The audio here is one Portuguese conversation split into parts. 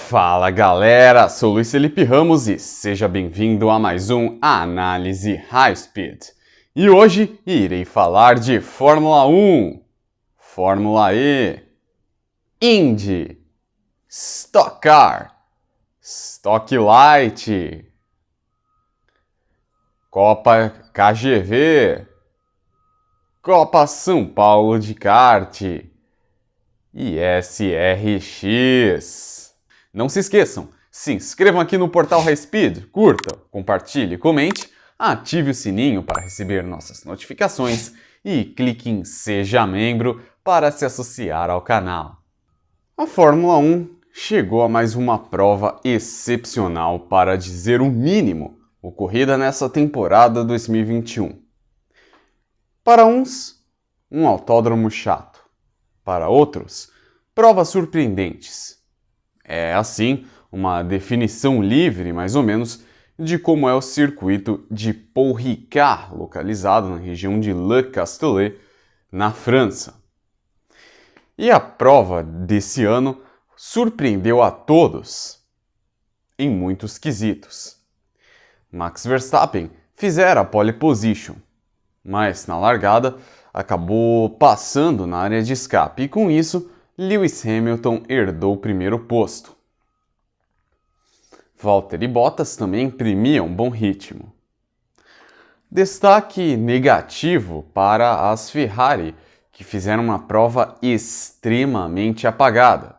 Fala galera, sou Luiz Felipe Ramos e seja bem-vindo a mais um Análise High Speed. E hoje irei falar de Fórmula 1, Fórmula E, Indy, Stock Car, Stock Light, Copa KGV, Copa São Paulo de Kart e SRX. Não se esqueçam, se inscrevam aqui no portal High Speed, curta, compartilhe, comente, ative o sininho para receber nossas notificações e clique em Seja Membro para se associar ao canal. A Fórmula 1 chegou a mais uma prova excepcional, para dizer o mínimo, ocorrida nessa temporada 2021. Para uns, um autódromo chato. Para outros, provas surpreendentes. É, assim, uma definição livre, mais ou menos, de como é o circuito de Paul Ricard, localizado na região de Le Castellet, na França. E a prova desse ano surpreendeu a todos, em muitos quesitos. Max Verstappen fizera a pole position, mas na largada acabou passando na área de escape e com isso Lewis Hamilton herdou o primeiro posto. Valtteri Bottas também imprimia um bom ritmo. Destaque negativo para as Ferrari, que fizeram uma prova extremamente apagada.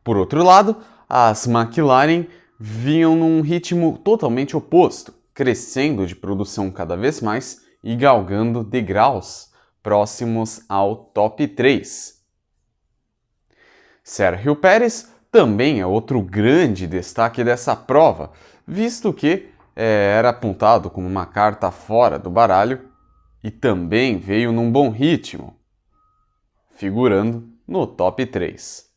Por outro lado, as McLaren vinham num ritmo totalmente oposto, crescendo de produção cada vez mais e galgando degraus próximos ao top 3. Sérgio Pérez também é outro grande destaque dessa prova, visto que era apontado como uma carta fora do baralho e também veio num bom ritmo, figurando no top 3.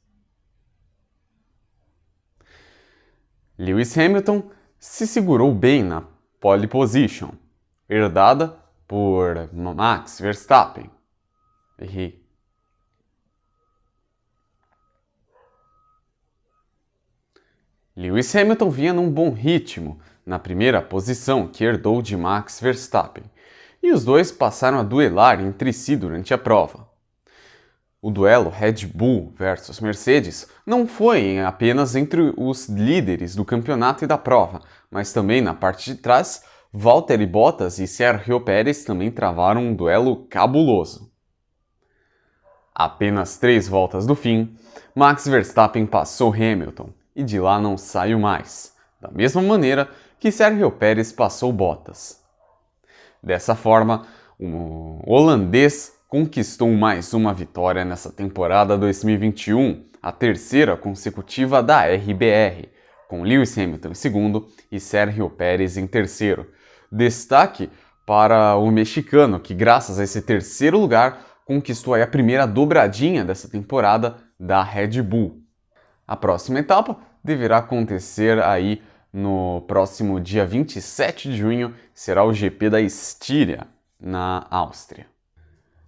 Lewis Hamilton se segurou bem na pole position, herdada por Max Verstappen. Lewis Hamilton vinha num bom ritmo na primeira posição, que herdou de Max Verstappen, e os dois passaram a duelar entre si durante a prova. O duelo Red Bull versus Mercedes não foi apenas entre os líderes do campeonato e da prova, mas também na parte de trás, Valtteri Bottas e Sérgio Pérez também travaram um duelo cabuloso. Apenas 3 voltas do fim, Max Verstappen passou Hamilton e de lá não saiu mais, da mesma maneira que Sérgio Pérez passou Bottas. Dessa forma, o holandês conquistou mais uma vitória nessa temporada 2021, a terceira consecutiva da RBR, com Lewis Hamilton em segundo e Sérgio Pérez em terceiro. Destaque para o mexicano, que graças a esse terceiro lugar conquistou aí a primeira dobradinha dessa temporada da Red Bull. A próxima etapa deverá acontecer aí no próximo dia 27 de junho, será o GP da Estíria, na Áustria.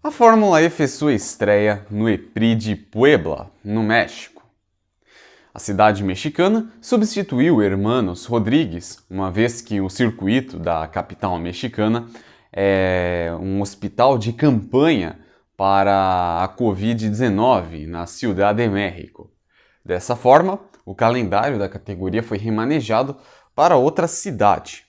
A Fórmula E fez sua estreia no EPRI de Puebla, no México. A cidade mexicana substituiu Hermanos Rodrigues, uma vez que o circuito da capital mexicana é um hospital de campanha para a Covid-19 na Ciudad de México. Dessa forma, o calendário da categoria foi remanejado para outra cidade,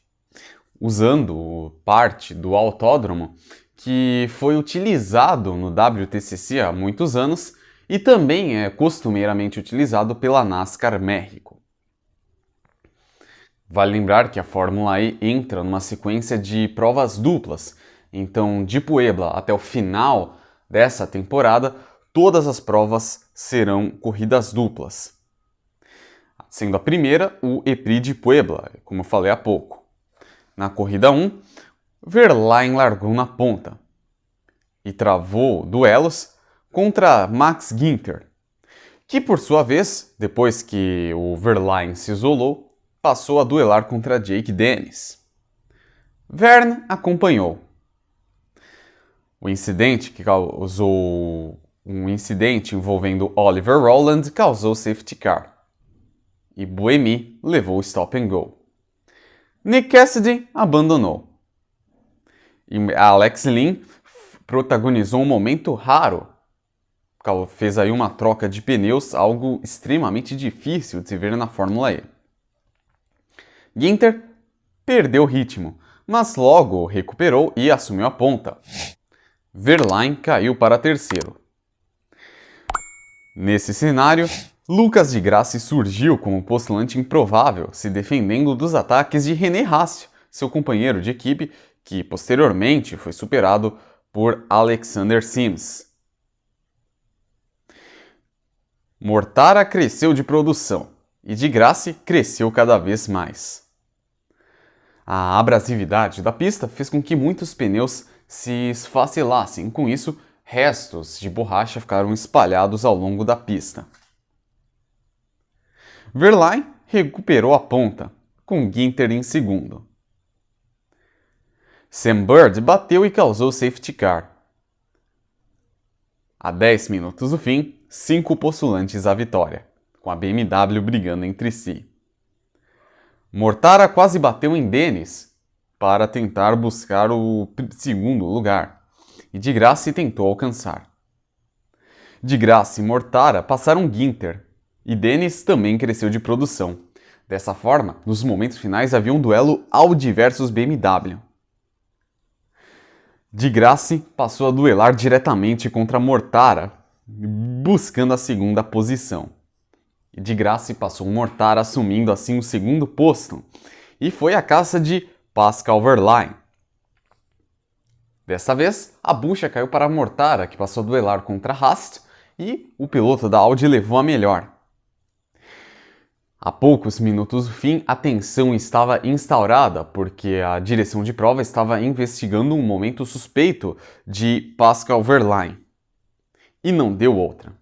usando parte do autódromo que foi utilizado no WTCC há muitos anos e também é costumeiramente utilizado pela NASCAR México. Vale lembrar que a Fórmula E entra numa sequência de provas duplas, então de Puebla até o final dessa temporada, todas as provas serão corridas duplas. Sendo a primeira o EPRI de Puebla, como eu falei há pouco. Na corrida 1, Verlaine largou na ponta e travou duelos contra Max Günther, que por sua vez, depois que o Verlaine se isolou, passou a duelar contra Jake Dennis. Verne acompanhou. O incidente que causou Um incidente envolvendo Oliver Rowland causou safety car e Buemi levou stop and go. Nick Cassidy abandonou. E Alex Lynn protagonizou um momento raro. Fez aí uma troca de pneus, algo extremamente difícil de se ver na Fórmula E. Günther perdeu o ritmo, mas logo recuperou e assumiu a ponta. Verlaine caiu para terceiro. Nesse cenário, Lucas di Grassi surgiu como postulante improvável, se defendendo dos ataques de René Rast, seu companheiro de equipe, que posteriormente foi superado por Alexander Sims. Mortara cresceu de produção e di Grassi cresceu cada vez mais. A abrasividade da pista fez com que muitos pneus se esfacelassem, com isso, restos de borracha ficaram espalhados ao longo da pista. Verlaine recuperou a ponta, com Günther em segundo. Sam Bird bateu e causou safety car. A 10 minutos do fim, 5 postulantes à vitória, com a BMW brigando entre si. Mortara quase bateu em Dennis para tentar buscar o segundo lugar, e di Grassi tentou alcançar. Di Grassi e Mortara passaram Günther, e Dennis também cresceu de produção. Dessa forma, nos momentos finais havia um duelo Audi versus BMW. Di Grassi passou a duelar diretamente contra Mortara, buscando a segunda posição. E Di Grassi passou Mortara assumindo assim o segundo posto, e foi a caça de Pascal Wehrlein. Dessa vez, a bucha caiu para Mortara, que passou a duelar contra Rast, e o piloto da Audi levou a melhor. A poucos minutos do fim, a tensão estava instaurada, porque a direção de prova estava investigando um momento suspeito de Pascal Wehrlein. E não deu outra.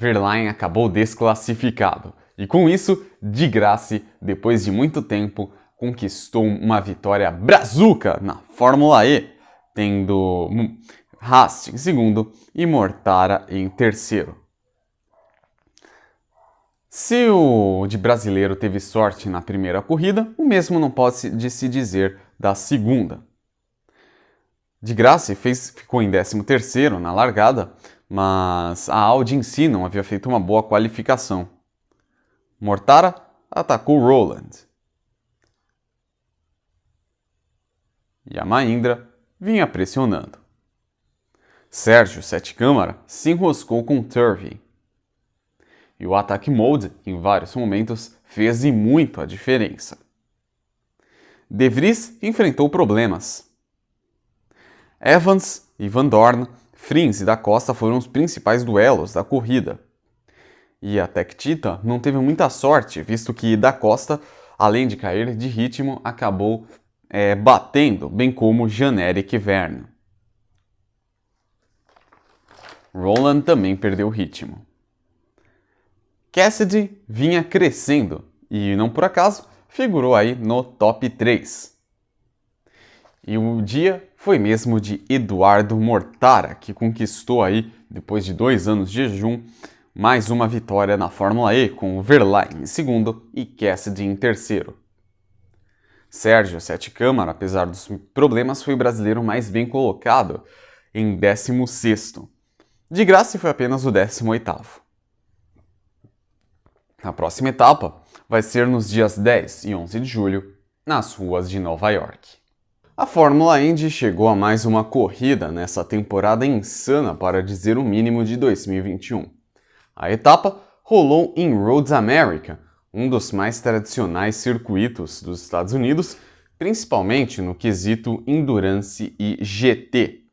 Wehrlein acabou desclassificado, e com isso, Di Grassi, depois de muito tempo, conquistou uma vitória brazuca na Fórmula E, tendo Rast em segundo e Mortara em terceiro. Se o de brasileiro teve sorte na primeira corrida, o mesmo não pode se dizer da segunda. Di Grassi ficou em 13º na largada, mas a Audi em si não havia feito uma boa qualificação. Mortara atacou Rowland. E a Mahindra vinha pressionando. Sérgio Sete Câmara se enroscou com Turvey. E o Attack Mode, em vários momentos, fez e muito a diferença. De Vries enfrentou problemas. Evans e Van Dorn, Frins e da Costa foram os principais duelos da corrida. E a Tech Cheetah não teve muita sorte, visto que da Costa, além de cair de ritmo, acabou batendo, bem como Jan-Erik Verne. Rowland também perdeu ritmo. Cassidy vinha crescendo e, não por acaso, figurou aí no top 3. E o dia foi mesmo de Eduardo Mortara, que conquistou aí, depois de 2 anos de jejum, mais uma vitória na Fórmula E, com Wehrlein em segundo e Cassidy em terceiro. Sérgio Sete Câmara, apesar dos problemas, foi o brasileiro mais bem colocado, em 16º. Di Grassi foi apenas o 18º. A próxima etapa vai ser nos dias 10 e 11 de julho, nas ruas de Nova York. A Fórmula Indy chegou a mais uma corrida nessa temporada insana, para dizer o mínimo, de 2021. A etapa rolou em Road America, um dos mais tradicionais circuitos dos Estados Unidos, principalmente no quesito Endurance e GT.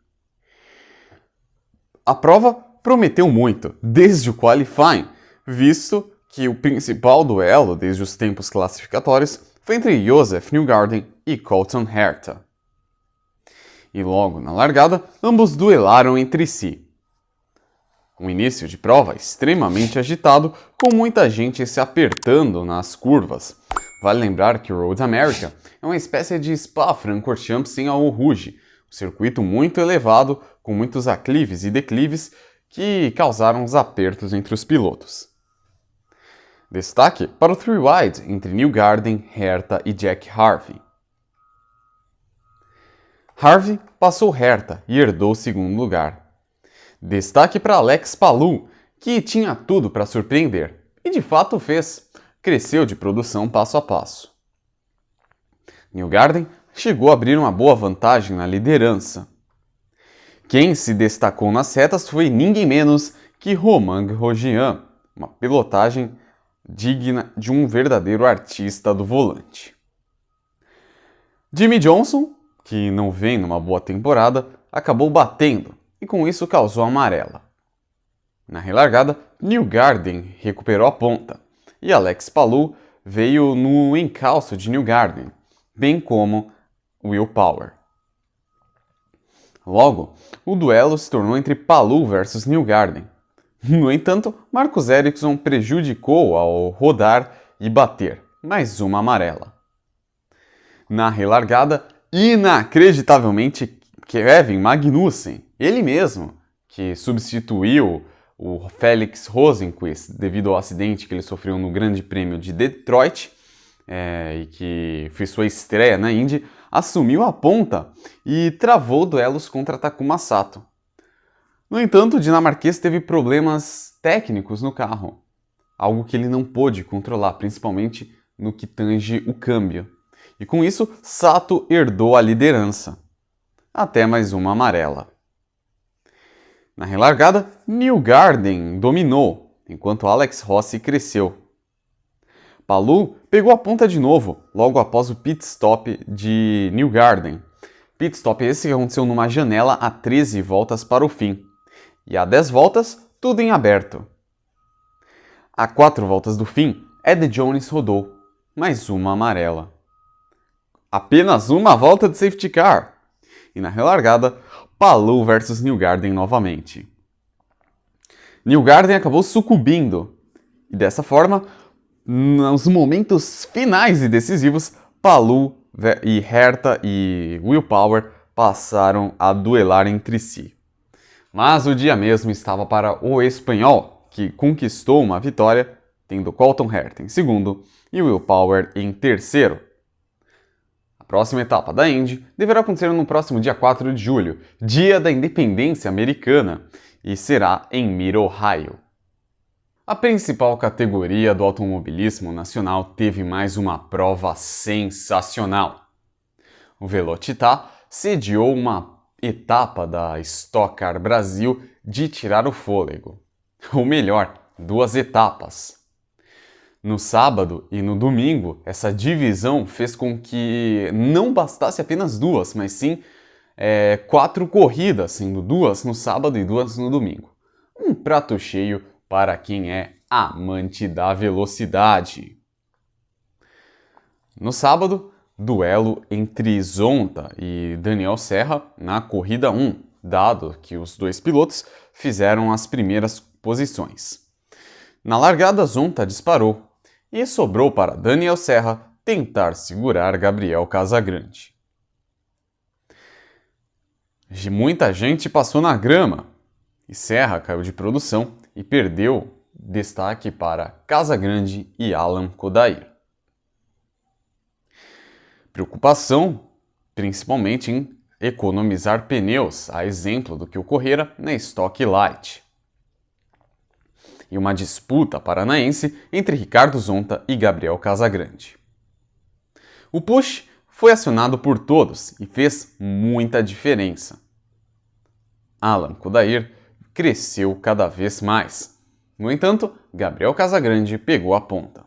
A prova prometeu muito, desde o qualifying, visto que o principal duelo desde os tempos classificatórios foi entre Josef Newgarden e Colton Herta. E logo na largada, ambos duelaram entre si. Um início de prova extremamente agitado, com muita gente se apertando nas curvas. Vale lembrar que o Road America é uma espécie de Spa-Francorchamps sem a Eau Rouge, um circuito muito elevado, com muitos aclives e declives, que causaram os apertos entre os pilotos. Destaque para o three-wide entre Newgarden, Herta e Jack Harvey. Harvey passou Herta e herdou o segundo lugar. Destaque para Alex Palou, que tinha tudo para surpreender, e de fato fez. Cresceu de produção passo a passo. Newgarden chegou a abrir uma boa vantagem na liderança. Quem se destacou nas retas foi ninguém menos que Romain Grosjean, uma pilotagem digna de um verdadeiro artista do volante. Jimmie Johnson, que não vem numa boa temporada, acabou batendo e com isso causou amarela. Na relargada, Newgarden recuperou a ponta e Alex Palou veio no encalço de Newgarden, bem como Will Power. Logo, o duelo se tornou entre Palou versus Newgarden. No entanto, Marcus Ericsson prejudicou ao rodar e bater, mais uma amarela. Na relargada, inacreditavelmente, Kevin Magnussen, ele mesmo, que substituiu o Felix Rosenqvist devido ao acidente que ele sofreu no Grande Prêmio de Detroit, e que fez sua estreia na Indy, assumiu a ponta e travou duelos contra Takuma Sato. No entanto, o dinamarquês teve problemas técnicos no carro, algo que ele não pôde controlar, principalmente no que tange o câmbio. E com isso, Sato herdou a liderança. Até mais uma amarela. Na relargada, Newgarden dominou, enquanto Alex Rossi cresceu. Palou pegou a ponta de novo, logo após o pit stop de Newgarden. Pit stop esse que aconteceu numa janela a 13 voltas para o fim. E a 10 voltas, tudo em aberto. A 4 voltas do fim, Ed Jones rodou. Mais uma amarela. Apenas uma volta de safety car. E na relargada, Palou versus Newgarden novamente. Newgarden acabou sucumbindo. E dessa forma, nos momentos finais e decisivos, Palou e Herta e Will Power passaram a duelar entre si. Mas o dia mesmo estava para o espanhol, que conquistou uma vitória, tendo Colton Herta em segundo e Will Power em terceiro. A próxima etapa da Indy deverá acontecer no próximo dia 4 de julho, dia da independência americana, e será em Mid-Ohio. A principal categoria do automobilismo nacional teve mais uma prova sensacional. O Velocitar sediou uma etapa da Stock Car Brasil de tirar o fôlego. Ou melhor, 2 etapas. No sábado e no domingo, essa divisão fez com que não bastasse apenas 2, mas sim 4 corridas, sendo 2 no sábado e 2 no domingo. Um prato cheio para quem é amante da velocidade. No sábado, duelo entre Zonta e Daniel Serra na corrida 1, dado que os dois pilotos fizeram as primeiras posições. Na largada, Zonta disparou e sobrou para Daniel Serra tentar segurar Gabriel Casagrande. Muita gente passou na grama e Serra caiu de produção e perdeu destaque para Casagrande e Alan Kodair. Preocupação, principalmente em economizar pneus, a exemplo do que ocorrera na Stock Light. E uma disputa paranaense entre Ricardo Zonta e Gabriel Casagrande. O push foi acionado por todos e fez muita diferença. Alan Kodair cresceu cada vez mais. No entanto, Gabriel Casagrande pegou a ponta.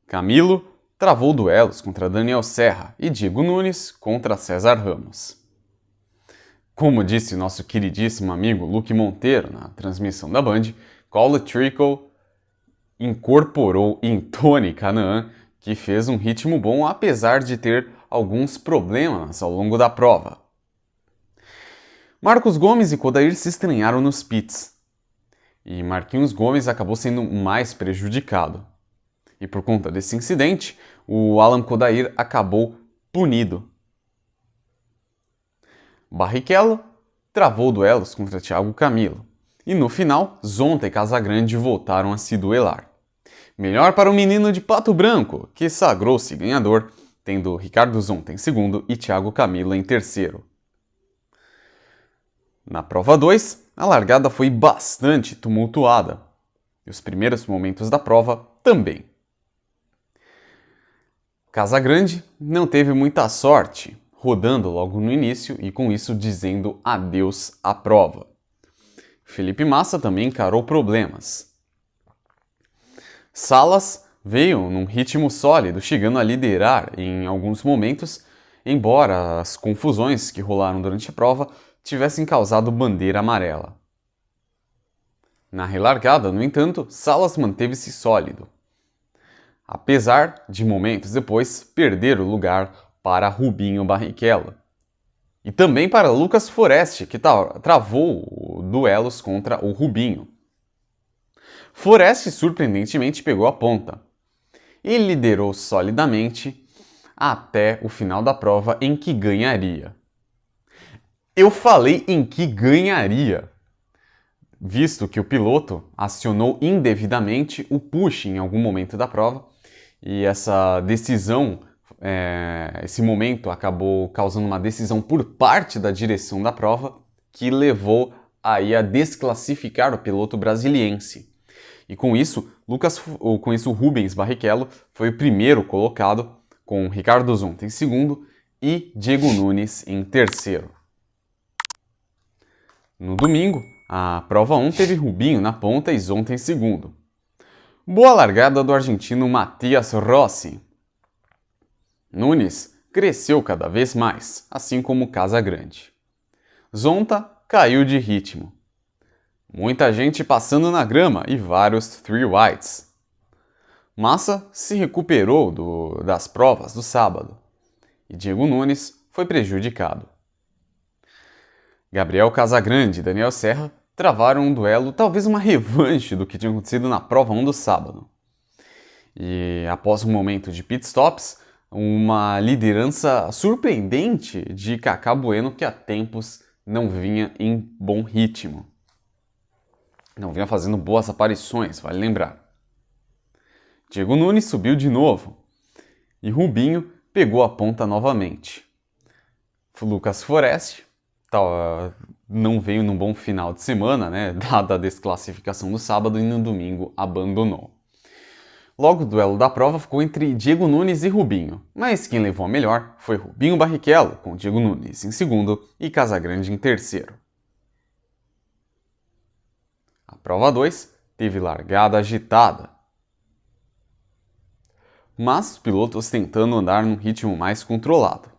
Camilo travou duelos contra Daniel Serra e Diego Nunes contra César Ramos. Como disse nosso queridíssimo amigo Luque Monteiro na transmissão da Band, Cole Trickle incorporou em Tony Kanaan, que fez um ritmo bom apesar de ter alguns problemas ao longo da prova. Marcos Gomes e Kodair se estranharam nos pits, e Marquinhos Gomes acabou sendo mais prejudicado. E por conta desse incidente, o Alan Kodair acabou punido. Barrichello travou duelos contra Thiago Camilo. E no final, Zonta e Casagrande voltaram a se duelar. Melhor para o menino de Pato Branco, que sagrou-se ganhador, tendo Ricardo Zonta em segundo e Thiago Camilo em terceiro. Na prova 2, a largada foi bastante tumultuada, e os primeiros momentos da prova também. Casagrande não teve muita sorte, rodando logo no início e com isso dizendo adeus à prova. Felipe Massa também encarou problemas. Salas veio num ritmo sólido, chegando a liderar em alguns momentos, embora as confusões que rolaram durante a prova tivessem causado bandeira amarela. Na relargada, no entanto, Salas manteve-se sólido, apesar de momentos depois perder o lugar para Rubinho Barrichello. E também para Lucas Forest, que travou duelos contra o Rubinho. Forest surpreendentemente pegou a ponta e liderou solidamente até o final da prova, em que ganharia. Eu falei em que ganharia, visto que o piloto acionou indevidamente o push em algum momento da prova, e essa decisão, esse momento acabou causando uma decisão por parte da direção da prova, que levou aí a desclassificar o piloto brasiliense. E com isso, Rubens Barrichello foi o primeiro colocado, com Ricardo Zonta em segundo e Diego Nunes em terceiro. No domingo, a prova 1 teve Rubinho na ponta e Zonta em segundo. Boa largada do argentino Matias Rossi. Nunes cresceu cada vez mais, assim como Casagrande. Zonta caiu de ritmo. Muita gente passando na grama e vários three whites. Massa se recuperou das provas do sábado e Diego Nunes foi prejudicado. Gabriel Casagrande e Daniel Serra travaram um duelo, talvez uma revanche do que tinha acontecido na prova 1 do sábado. E após um momento de pitstops, uma liderança surpreendente de Kaká Bueno, que há tempos não vinha em bom ritmo. Não vinha fazendo boas aparições, vale lembrar. Diego Nunes subiu de novo e Rubinho pegou a ponta novamente. Lucas Forest não veio num bom final de semana, dada a desclassificação do sábado, e no domingo abandonou. Logo, o duelo da prova ficou entre Diego Nunes e Rubinho, mas quem levou a melhor foi Rubinho Barrichello, com Diego Nunes em segundo e Casagrande em terceiro. A prova 2 teve largada agitada, mas os pilotos tentando andar num ritmo mais controlado.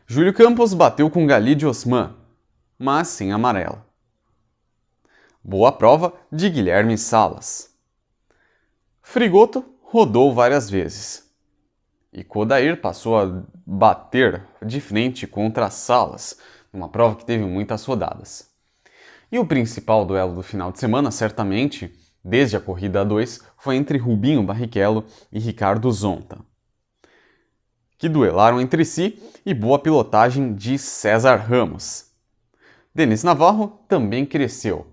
Júlio Campos bateu com Galide Osman, mas sem amarela. Boa prova de Guilherme Salas. Frigoto rodou várias vezes. E Kodair passou a bater de frente contra Salas, numa prova que teve muitas rodadas. E o principal duelo do final de semana, certamente, desde a corrida 2, foi entre Rubinho Barrichello e Ricardo Zonta, que duelaram entre si, e boa pilotagem de César Ramos. Denis Navarro também cresceu,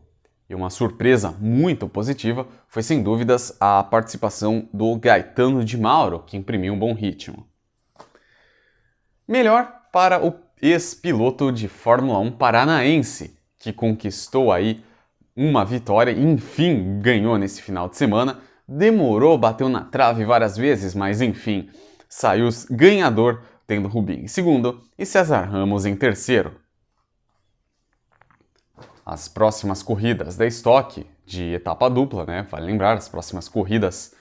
e uma surpresa muito positiva foi sem dúvidas a participação do Gaetano de Mauro, que imprimiu um bom ritmo. Melhor para o ex-piloto de Fórmula 1 paranaense, que conquistou aí uma vitória e enfim ganhou nesse final de semana. Demorou, bateu na trave várias vezes, mas enfim, saiu ganhador, tendo Rubinho em segundo e César Ramos em terceiro. As próximas corridas da Stock de etapa dupla, vale lembrar, as próximas corridas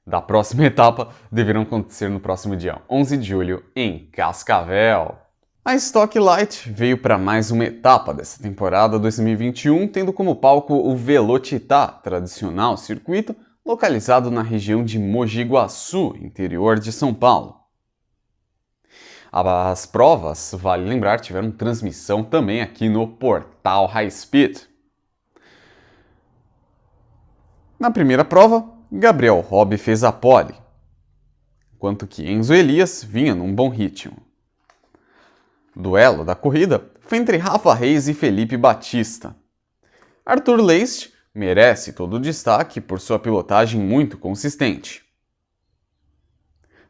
da próxima etapa deverão acontecer no próximo dia 11 de julho em Cascavel. A Stock Light veio para mais uma etapa dessa temporada 2021, tendo como palco o Velocitar, tradicional circuito localizado na região de Mogi Guaçu, interior de São Paulo. As provas, vale lembrar, tiveram transmissão também aqui no portal High Speed. Na primeira prova, Gabriel Hobby fez a pole, enquanto que Enzo Elias vinha num bom ritmo. O duelo da corrida foi entre Rafa Reis e Felipe Batista. Arthur Leist merece todo o destaque por sua pilotagem muito consistente.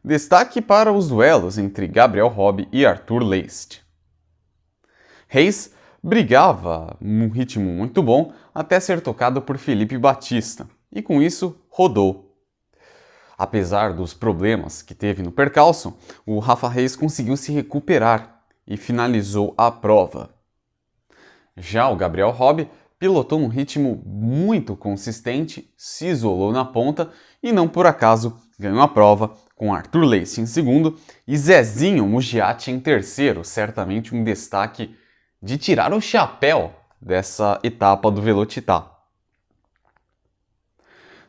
Destaque para os duelos entre Gabriel Hobby e Arthur Leist. Reis brigava num ritmo muito bom até ser tocado por Felipe Batista, e com isso rodou. Apesar dos problemas que teve no percalço, o Rafa Reis conseguiu se recuperar e finalizou a prova. Já o Gabriel Hobby pilotou um ritmo muito consistente, se isolou na ponta e não por acaso ganhou a prova com Arthur Leist em segundo e Zezinho Mugiati em terceiro, certamente um destaque de tirar o chapéu dessa etapa do Velocitar.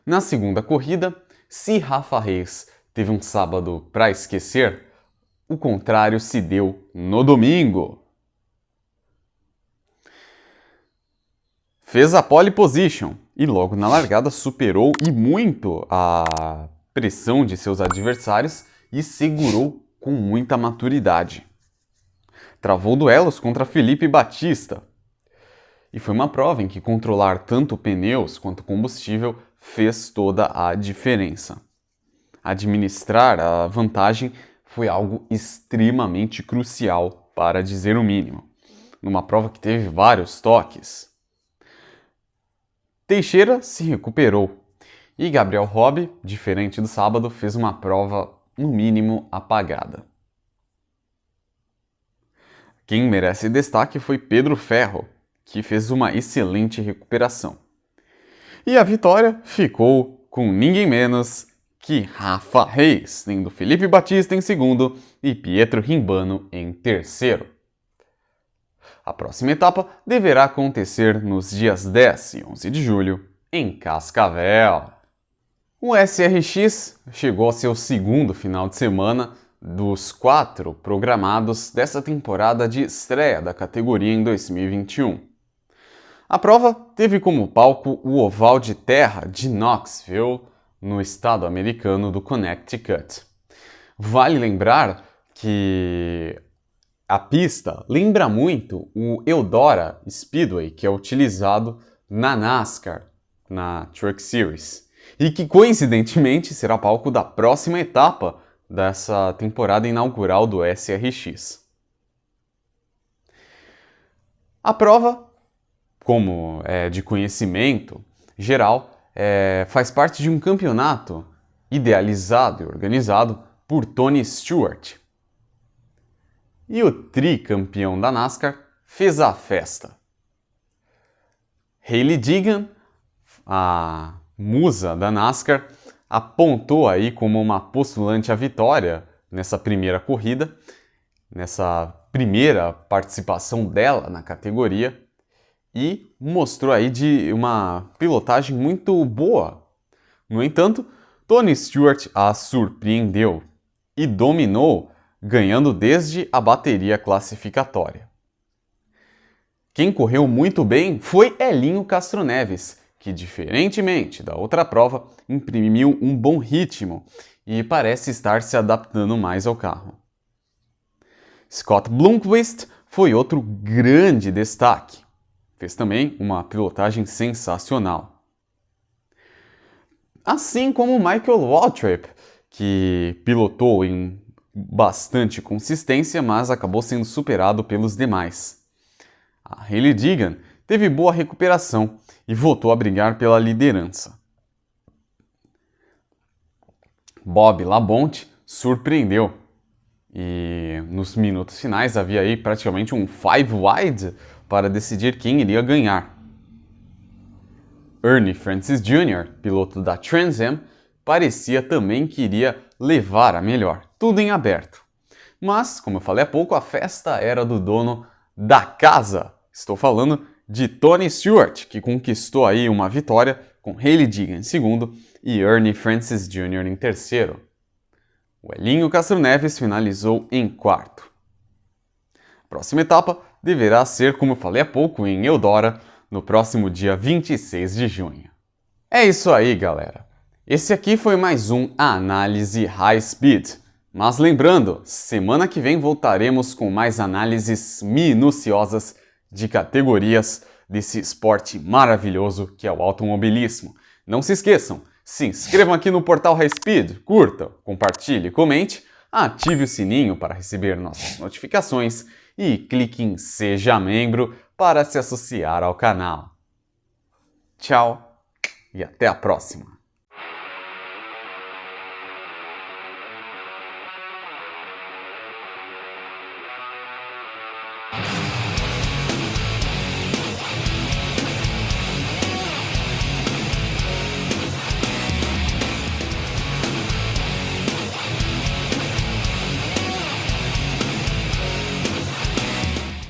Na segunda corrida, se Rafa Reis teve um sábado para esquecer, o contrário se deu no domingo. Fez a pole position e logo na largada superou e muito a pressão de seus adversários e segurou com muita maturidade. Travou duelos contra Felipe Batista. E foi uma prova em que controlar tanto pneus quanto combustível fez toda a diferença. Administrar a vantagem foi algo extremamente crucial, para dizer o mínimo, numa prova que teve vários toques. Teixeira se recuperou e Gabriel Hobby, diferente do sábado, fez uma prova no mínimo apagada. Quem merece destaque foi Pedro Ferro, que fez uma excelente recuperação. E a vitória ficou com ninguém menos que Rafa Reis, tendo Felipe Batista em segundo e Pietro Rimbano em terceiro. A próxima etapa deverá acontecer nos dias 10 e 11 de julho, em Cascavel. O SRX chegou ao seu segundo final de semana dos 4 programados dessa temporada de estreia da categoria em 2021. A prova teve como palco o oval de terra de Knoxville, no estado americano do Connecticut. Vale lembrar que a pista lembra muito o Eldora Speedway, que é utilizado na NASCAR, na Truck Series, e que coincidentemente será palco da próxima etapa dessa temporada inaugural do SRX. A prova, como é de conhecimento geral, faz parte de um campeonato idealizado e organizado por Tony Stewart. E o tricampeão da NASCAR fez a festa. Hailie Deegan, a musa da NASCAR, apontou aí como uma postulante à vitória nessa primeira corrida, nessa primeira participação dela na categoria, e mostrou aí de uma pilotagem muito boa. No entanto, Tony Stewart a surpreendeu e dominou, ganhando desde a bateria classificatória. Quem correu muito bem foi Elinho Castro Neves, que, diferentemente da outra prova, imprimiu um bom ritmo e parece estar se adaptando mais ao carro. Scott Blomqvist foi outro grande destaque. Fez também uma pilotagem sensacional. Assim como Michael Waltrip, que pilotou em bastante consistência, mas acabou sendo superado pelos demais. A Hailie Deegan teve boa recuperação e voltou a brigar pela liderança. Bob Labonte surpreendeu e nos minutos finais havia aí praticamente um 5 wide para decidir quem iria ganhar. Ernie Francis Jr., piloto da Trans Am, parecia também que iria levar a melhor, tudo em aberto. Mas, como eu falei há pouco, a festa era do dono da casa. Estou falando de Tony Stewart, que conquistou aí uma vitória com Hailie Deegan em segundo e Ernie Francis Jr. em terceiro. O Elinho Castro Neves finalizou em quarto. A próxima etapa deverá ser, como eu falei há pouco, em Eldora, no próximo dia 26 de junho. É isso aí, galera. Esse aqui foi mais um Análise High Speed. Mas lembrando, semana que vem voltaremos com mais análises minuciosas de categorias desse esporte maravilhoso que é o automobilismo. Não se esqueçam, se inscrevam aqui no portal High Speed, curta, compartilhe, comente, ative o sininho para receber nossas notificações e clique em Seja Membro para se associar ao canal. Tchau e até a próxima!